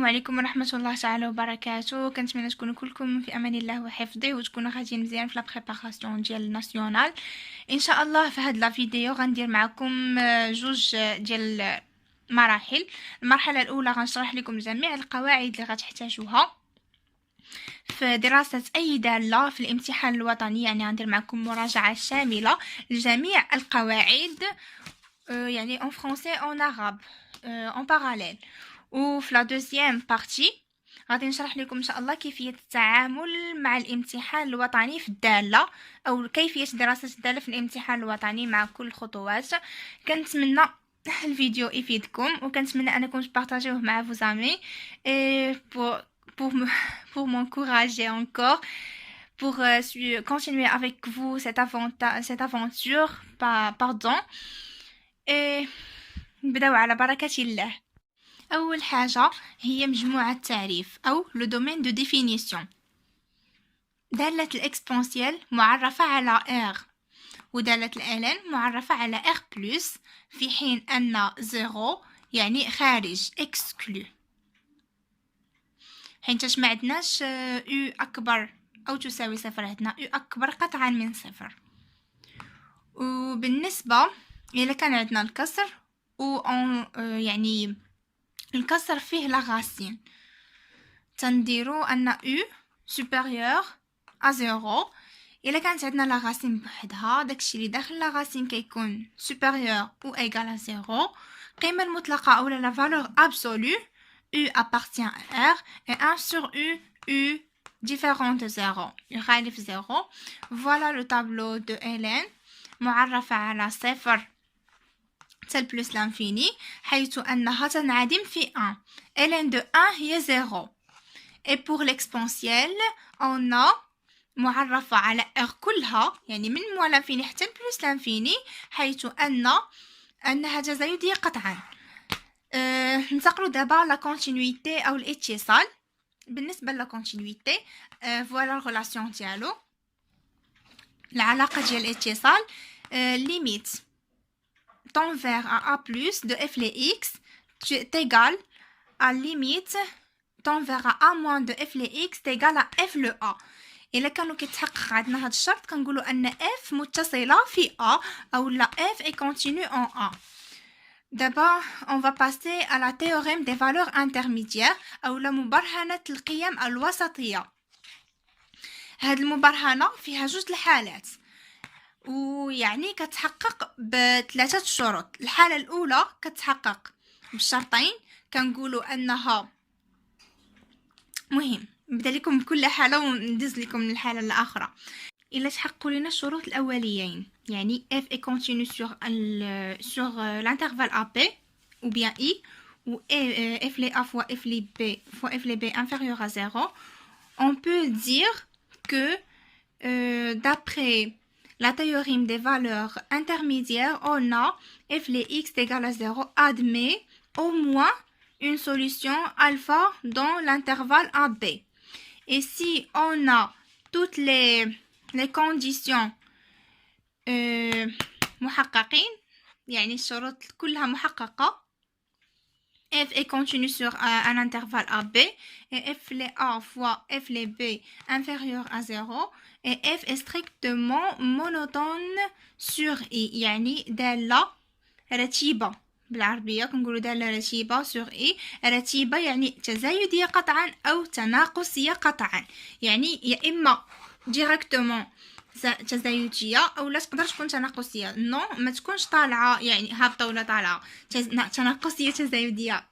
عليكم ورحمة الله تعالى وبركاته. كنتمنى تكونوا كلكم في امان الله وحفظه وتكونوا غاديين مزيان في لا بريباراسيون ديال الناسيونال ان شاء الله. في هاد لا فيديو غندير معكم جوج ديال مراحل. المرحله الاولى غنشرح لكم جميع القواعد اللي غتحتاجوها في دراسة أي دالة في الامتحان الوطني، يعني غندير معكم مراجعة شاملة لجميع القواعد، يعني en français en arabe en parallèle. وفي لا دوزيام بارتي غادي نشرح لكم ان شاء الله كيفيه التعامل مع الامتحان الوطني في الداله، او كيفيه دراسه الداله في الامتحان الوطني مع كل الخطوات. كنتمنى الفيديو يفيدكم وكنتمنى انكم تبارطاجيوه مع vos amis et pour m'encourager encore pour continuer avec vous cette aventure. Pardon. et نبداو على بركه الله. أول حاجة هي مجموعة تعريف أو le domaine de définition. دالة الإكسبونسيال معرفة على R، ودالة الألن معرفة على R+، في حين أن 0 يعني خارج exclu، حينتاش ما عندناش U أكبر أو تساوي 0، عندنا U أكبر قطعا من 0. وبالنسبة إذا كان عندنا الكسر يعني الكسر فيه لا غاسين، تنديرو ان u supérieur à 0. الا كانت عندنا لا غاسين بوحدها، داكشي اللي داخل لا غاسين كيكون supérieur ou égal à 0. القيمه المطلقه او la valeur absolue u appartient à r et 1 sur u différent de 0 يخالف 0. voilà le tableau de Hélène معرفه على 0 tel plus l'infini، حيث أنها تنعدم في 1. ln de 1 هي 0. et pour l'exponentielle on a معرفة على r كلها، يعني من moins l'infini حتى plus l'infini، حيث أنها تزايدية قطعا. ننتقلوا دابا لا continuité أو الاتصال. بالنسبة لا continuité voilà relation ديالو، العلاقة ديال الاتصال limite tend vers à a plus de f les x est égal à limite tend vers à a moins de f les x est égal à f le a. إلا كانوا كيتحقق عندنا هذا الشرط كنقولوا أن f متصلة في a أو لا f est continue en a. D'abord, on va passer à la théorème des valeurs intermédiaires أو مبرهنة القيم الوسطية. هاد المبرهنة فيها جوج الحالات، ويعني كتحقق بثلاثه شروط. الحاله الاولى كتحقق بالشرطين، كنقولوا انها مهم نبدا لكم بكل حاله وندز لكم من الحاله الاخرى. الا تحققوا لنا الشروط الاوليين، يعني f est continu sur l'intervalle AP ou bien i ou f les a fois f les b fois f les b inférieur à 0, on peut dire que d'après la théorème des valeurs intermédiaires, on a f les x égale à 0 admet au moins une solution alpha dans l'intervalle AB. Et si on a toutes les conditions محققين، يعني الشروط كلها محققة، f est continu sur un intervalle AB et f les a fois f les b inférieur à 0 et f est strictement monotone sur i، يعني دالة رتيبة. بالعربية كنقولوا دالة رتيبة sur i. رتيبة يعني تزايدية قطعا أو تناقصية قطعا، يعني يا إما directement تزايدية أو لا تقدر تكون تناقصية. نو ما تكونش طالعة يعني هابطة ولا طالعة، تناقصية تزايدية.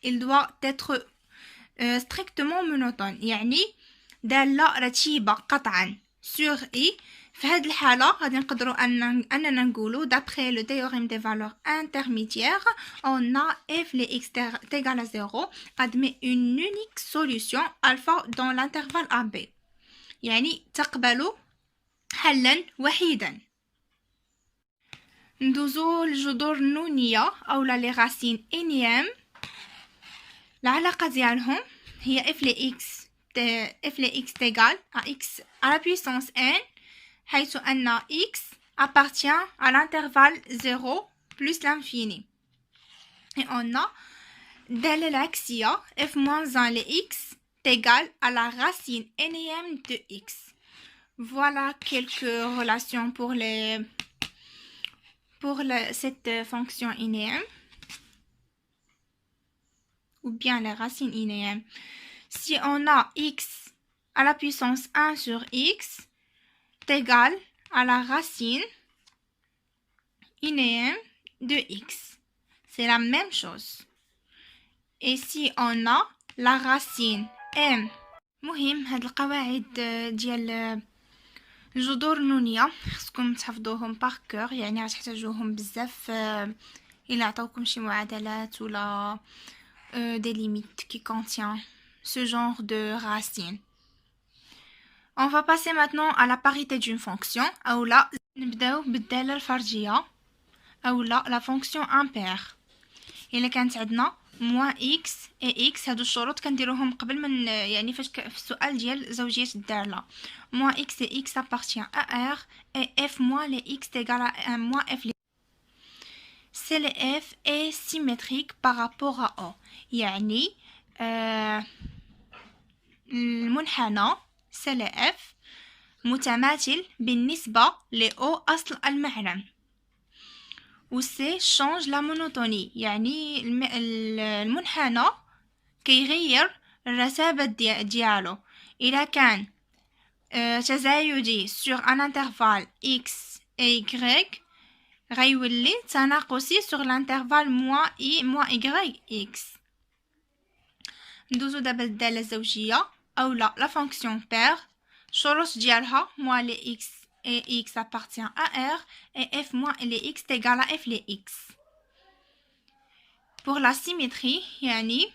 il doit être strictement monotone، يعني دالة رتيبة قطعا sur i. في هذه الحالة غادي نقدروا أننا نقولوا d'après le théorème des valeurs intermédiaires on a f les x égale à 0 admet une unique solution alpha dans l'intervalle AB، يعني تقبل حلا وحيدا. ندوزو الجذور النونية أو لي راسين إنيام. العلاقة ديالهم هي f les x égale à x à la puissance n، حيث أن x appartient à l'intervalle 0 plus l'infini. Et on a الدالة العكسية f moins 1 x égale à la racine énième de x. Voilà quelques relations pour cette fonction énième ou bien les racines énièmes. Si on a x à la puissance 1 sur x égale à la racine énième de x. C'est la même chose. Et si on a la racine m. مهم هاد القواعد ديال الجذور النونية خصكم تحفظوهم باغ كور، يعني غتحتاجوهم بزاف إلا عطاوكم شي معادلات ولا des limites qui contient ce genre de racines. On va passer maintenant à la parité d'une fonction. أولا نبداو بالدالة الفرضية أولا la fonction impaire. إلا كانت عندنا moins x et x هادو الشروط كنديروهم قبل من يعني فاش في السؤال ديال زوجية الدالة. moins x et x appartient à r et f moins les x égale à 1 moins f. C'est le f est symétrique par rapport à o. يعني المنحنى c'est le f متماثل بالنسبة ل o أصل المعلم. و سي change la monotonie، يعني المنحنى كيغير الرتابة ديالو. إذا كان تزايدي sur un intervalle x et y غيولي تناقصي sur l'intervalle moins i moins y x. ندوزو دابا للدالة الزوجية أولا la fonction paire. الشروط ديالها moins les x et x appartient à r et f moins les x égale à f les x. Pour la symétrie يعني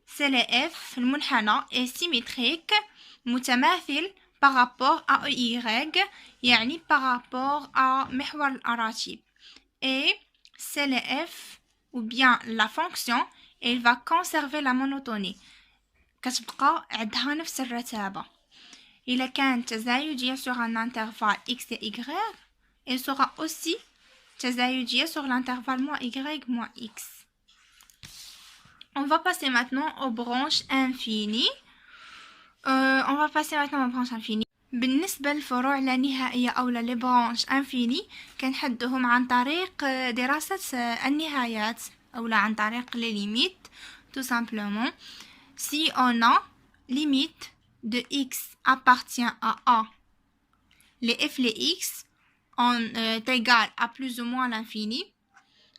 c'est le f المنحنى est symétrique متماثل par rapport à y يعني par rapport à محور الأراتب. Et c'est le f ou bien la fonction elle va conserver la monotonie كتبقى عندها نفس الرتابة. إلا كانت تزايدية sur un intervalle x et y elle sera aussi تزايدية sur l'intervalle moins y moins x. On va passer maintenant aux branches infinies. On va passer maintenant aux branches infinies. بالنسبة للفروع لا نهائية أو لي برانش انفيني كنحدهم عن طريق دراسة النهايات أو عن طريق les limites tout simplement. Si on a limite de x appartient à a, les f les x est égal à plus ou moins l'infini,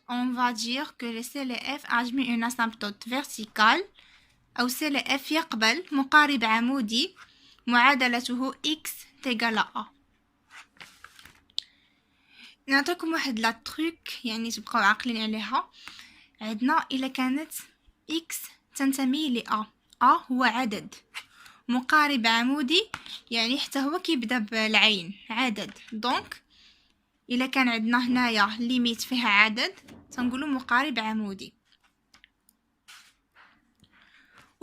on va dire que c'est le f admet une asymptote verticale أو c'est le f يقبل مقارب عمودي معادلته x تيغال a. نعطيكم واحد لا تروك يعني تبقاو عاقلين عليها. عندنا إلا كانت x تنتمي ل a هو عدد مقارب عمودي يعني حتى هو كيبدا بالعين عدد. دونك إلا كان عندنا هنايا ليميت فيها عدد تنقولو مقارب عمودي.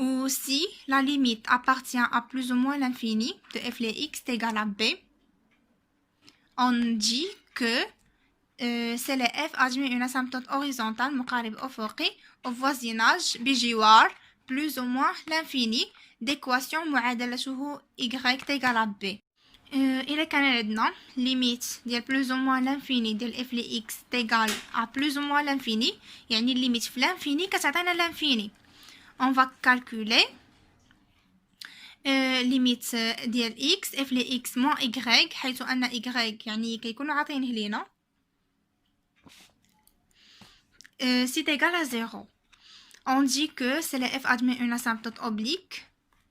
Ou si la limite appartient à plus ou moins l'infini de f les x égale à b, on dit que c'est le f admet une asymptote horizontale مقارب أفقي au voisinage بجوار plus ou moins l'infini d'équation معادلته y égale à b. إلا كان عندنا limite ديال plus ou moins l'infini ديال f les x égale à plus ou moins l'infini يعني limite في l'infini كتعطينا l'infini. On va calculer limite ديال x f les x moins y حيث أن y يعني كيكونوا عاطينه لينا c'est égal à 0. On dit que c'est le f admet une asymptote oblique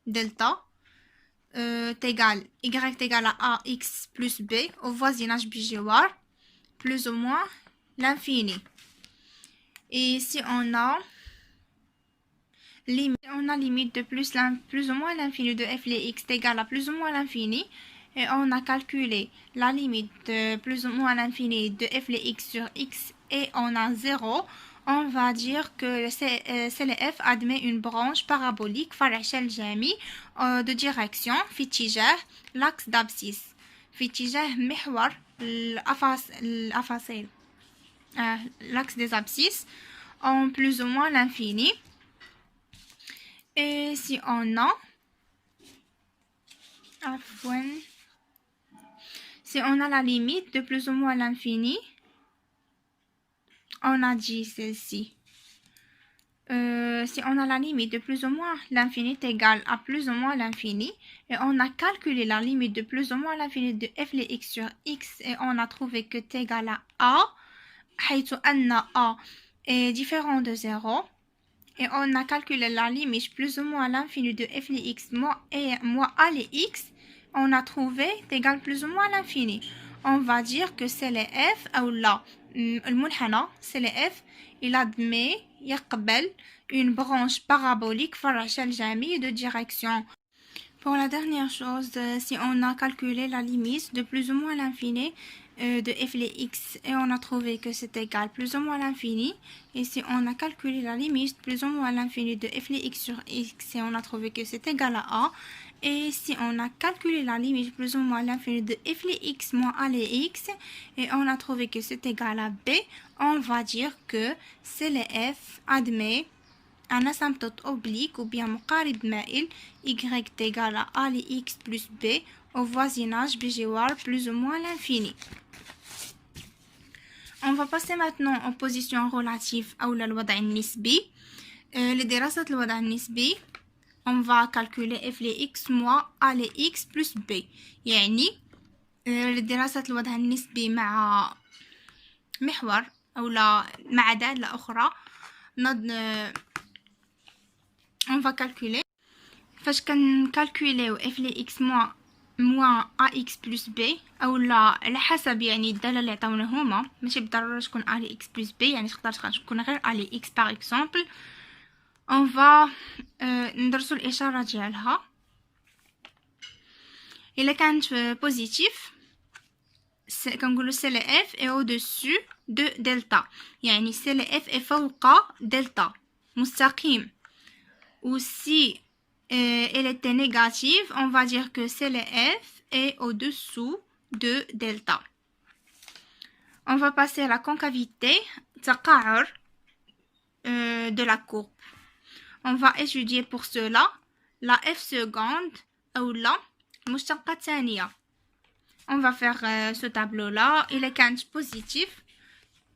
delta égale y égale à x plus b au voisinage bijouar plus ou moins l'infini. Et si on a limite de plus ou moins l'infini de f les x égale à plus ou moins l'infini et on a calculé la limite de plus ou moins l'infini de f les x sur x et on a 0, on va dire que c'est le f admet une branche parabolique فرع شلجامي de direction في اتجاه l'axe d'abscisse في اتجاه محور الأفاصيل l'axe des abscisses en plus ou moins l'infini. Et si on a la limite de plus ou moins l'infini, on a dit celle-ci. Si on a la limite de plus ou moins l'infini est égale à plus ou moins l'infini, et on a calculé la limite de plus ou moins l'infini de f de x sur x, et on a trouvé que t égale à a, حيث أن a est différent de 0, et on a calculé la limite plus ou moins l'infini de f de x moins a de x, on a trouvé t égale plus ou moins l'infini. On va dire que c'est les f, ou là, المنحنى, c'est les f, il admet يقبل une branche parabolique فراشة الجميع de direction. Pour la dernière chose, si on a calculé la limite de plus ou moins l'infini de f de x et on a trouvé que c'est égal plus ou moins l'infini, et si on a calculé la limite plus ou moins l'infini de f de x sur x et on a trouvé que c'est égal à a, et si on a calculé la limite plus ou moins l'infini de f de x moins a de x et on a trouvé que c'est égal à b, on va dire que c'est le f admet un asymptote oblique ou bien مقارب مائل y égale à a de x plus b au voisinage بجوار plus ou moins l'infini. On va passer maintenant aux positions relatives أو للوضع النسبي. لدراسة الوضع النسبي on va calculer f de x moins a de x plus b. يعني لدراسة الوضع النسبي مع محور أو مع دالة أخرى on va calculer. فاش كنكالكوليو f de x moins ax plus b اولا على حسب يعني الداله اللي عطاونا هما، ماشي بالضروره تكون a de x plus b، يعني تقدر تكون غير a de x par exemple. on va ندرسو الاشاره ديالها. الا كانت بوزيتيف كنقولوا سي ل f est au-dessus de delta، يعني سي ل f est فوق دلتا مستقيم. ou si elle était négative, on va dire que CLF est au-dessous de delta. On va passer à la concavité de la courbe. On va étudier pour cela la f seconde ou la مشتقة ثانية. On va faire ce tableau-là. Il est quand positif,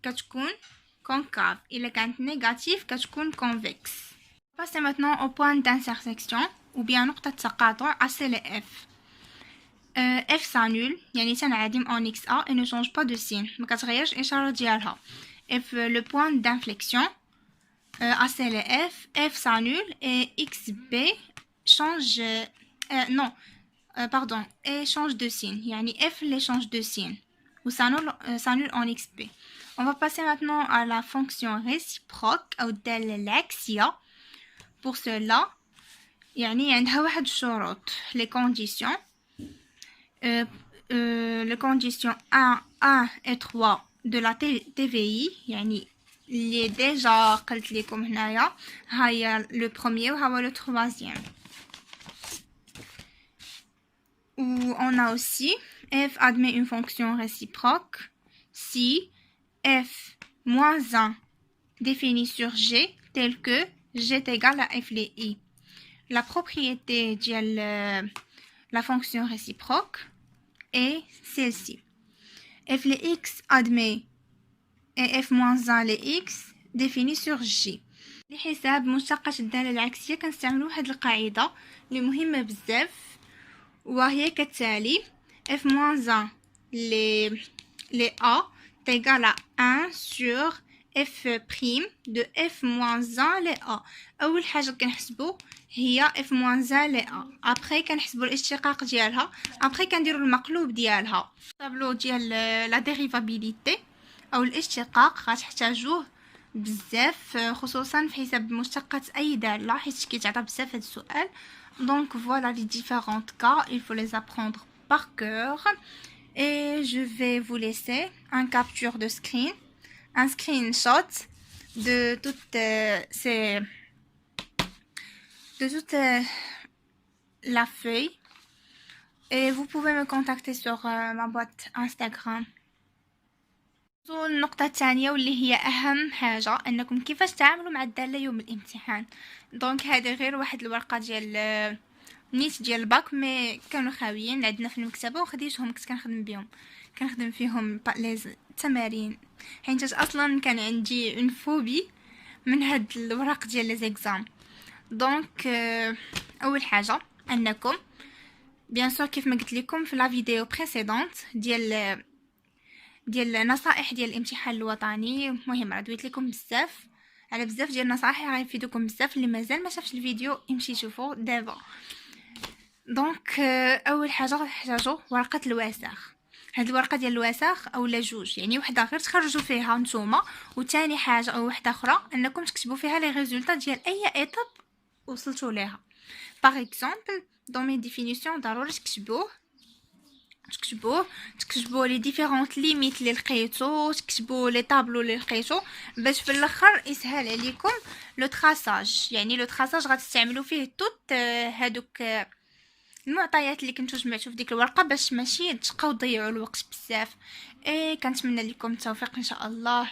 كتكون concave. Il est quand négatif, كتكون convexe. Passez maintenant au point d'intersection ou bien نقطة تقاطع à CLF. F s'annule يعني تنعدم en XA et ne change pas de signe، ما كتغيرش الإشارة ديالها. F le point d'inflexion à CLF, F s'annule et XB change et change de signe، يعني F les change de signe ou s'annule en XB. On va passer maintenant à la fonction réciproque ou الدالة العكسية. Pour cela يعني عندها واحد الشروط les conditions les conditions 1 et 3 de la TVI يعني اللي déjà قلت لكم هنايا هي le premier وهو le troisième. Ou on a aussi f admet une fonction réciproque si f moins 1 défini sur g tel que g est égal à f de i. La propriété de la fonction réciproque est celle-ci. f de x admet et f moins 1 de x défini sur g. لحساب مشتقة الدالة العكسية كنستعملو واحد القاعدة اللي مهمة بزاف وهي كالتالي: f moins 1 les a est égal à 1 sur f prime de f moins 1 les a. أول حاجة كنحسبو هي f moins 1 les a. après كنحسبو الاشتقاق ديالها. après كنديرو المقلوب ديالها. الطابلو ديال لا ديريفابيليتي أو الاشتقاق غتحتاجوه بزاف خصوصا في حساب مشتقة أي دالة حيت كيتعطى بزاف هاد السؤال. Donc voilà les différents cas, il faut les apprendre par cœur. Et je vais vous laisser un capture de screen, un screenshot de toute la feuille. Et vous pouvez me contacter sur ma boîte Instagram. النقطة الثانية واللي هي أهم حاجة أنكم كيفاش تعاملوا مع الدالة يوم الامتحان. دونك هذه غير واحد الورقة ديال نيت ديال الباك مي كانوا خاويين عندنا في المكتبة وخديتهم كنت كنخدم بهم، كنخدم فيهم التمارين، حيت اصلا كان عندي اون فوبي من هاد الورق ديال لي زيكزام. دونك اول حاجه انكم بيان سور كيف ما قلت لكم في لا فيديو بريسيدونت ديال نصائح ديال الامتحان الوطني، مهم ردويت لكم بزاف على بزاف ديال النصائح غيفيدوكم بزاف. اللي مازال ما شافش الفيديو يمشي يشوفو دابا. دونك اول حاجه غتحتاجوا ورقه الوساخ. هاد الورقه ديال الوساخ اولا جوج، يعني وحده غير تخرجوا فيها نتوما، وثاني حاجه او وحده اخرى انكم تكتبوا فيها لي ريزولطا ديال اي ايطاب وصلتوا ليها. باغ اكزومبل دون مي ديفينيسيون ضروري تكتبوا لي ديفيرونت ليميت اللي لقيتو، تكتبوا لي طابلو اللي لقيتو، باش في الاخر يسهل عليكم لو تراساج. يعني لو تراساج غتستعملوا فيه توت هادوك المعطيات اللي كنتو جمعتو في ديك الورقه، باش ماشي تبقاو تضيعوا الوقت بزاف. كنتمنى لكم التوفيق ان شاء الله.